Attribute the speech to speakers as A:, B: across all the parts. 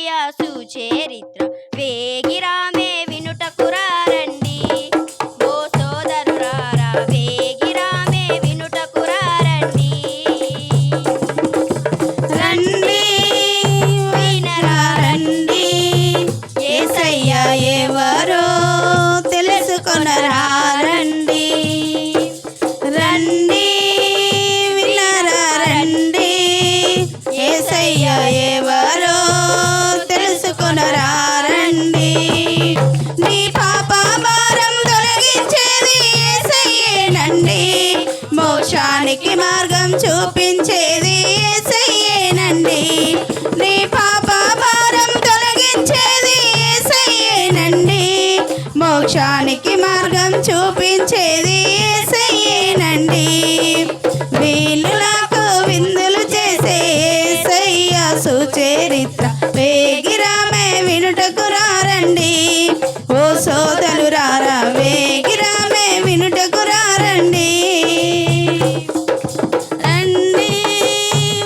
A: యేసయ్య సుచరిత్ర వేగిరామే వినుటకురారండి. ఓ సోదరులారా వేగిరామే వినుటకురారండి.
B: రండి వినరా రండి, యేసయ్య ఎవరో తెలుసుకొనరా రండి. రండి వినరా రండి, యేసయ్య ఎవరో తెలుసుకొనరా రండి. నీ పాప భారం తొలగించేది యేసయ్యేనండి, మోక్షానికి మార్గం చూపించేది యేసయ్యేనండి. నీ పాప భారం తొలగించేది యేసయ్యేనండి, మోక్షానికి మార్గం చూపించేది యేసయ్యేనండి. వీళ్ళకు విందులు చేసే యేసయ్య సుచరిత్ర వేగిరామే వినుటకురారండి. ఓ సోదరులారా వేగిరామే వినుటకురారండి. రండి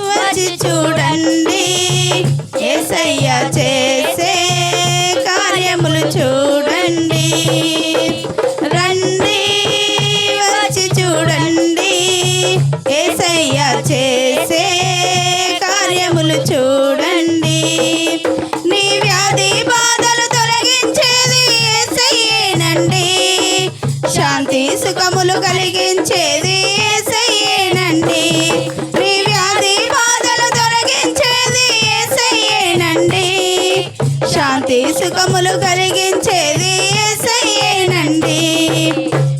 B: వచ్చి చూడండి, యేసయ్య చేసే కార్యములు చూడండి. రండి వచ్చి చూడండి, యేసయ్య చేసే కార్యములు చూడండి. నీ వ్యాధి బాధలు తొలగించేది యేసయ్యేనండి, శాంతి సుఖములు కలిగించేది యేసయ్యేనండి. నీ వ్యాధి బాధలు తొలగించేది యేసయ్యేనండి, శాంతి సుఖములు కలిగించేది యేసయ్యేనండి.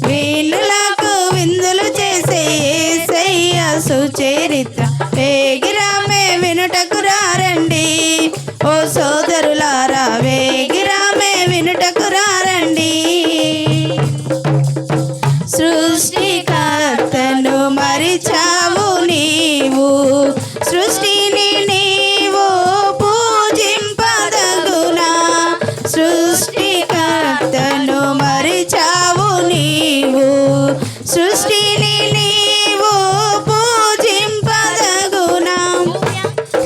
B: వీళ్ళకు విందులు చేసే యేసయ్య సుచరిత్ర వేగిరామే వినుటకురారండి. ఓ సోదరులారా వేగిరామే వినుటకురారండి. సృష్టికర్తను మరిచావు నీవు, సృష్టిని నీవు పూజింపదగునా. సృష్టికర్తను మరిచావు నీవు, సృష్టిని నీవు పూజింపదగునా.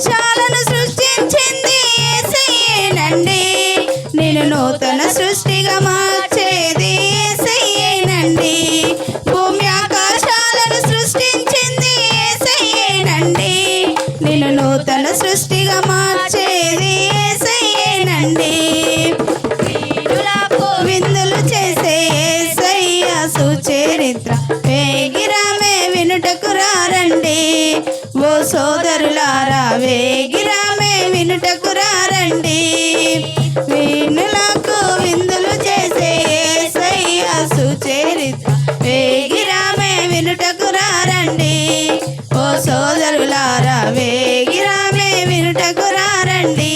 B: చాలను సృష్టించింది యేసయ్యేనండి, నిన్ను నూతన సృష్టిగా మార్చేది యేసయ్యేనండి. భూమి ఆకాశాలను సృష్టించింది యేసయ్యేనండి, నిన్ను నూతన సృష్టిగా మార్చేది యేసయ్యేనండి. వీరులకు విందులు చేసే యేసయ్య సుచరిత్ర వేగిరామే వినుటకురారండి. ఓ సోదరులారా వేగిరామే వినుటకురారండి. వీణులకు విందులు చేసే యేసయ్య సుచరిత్ర వేగిరామే వినుటకురారండి. ఓ సోదరులారా వేగిరామే వినుటకురారండి.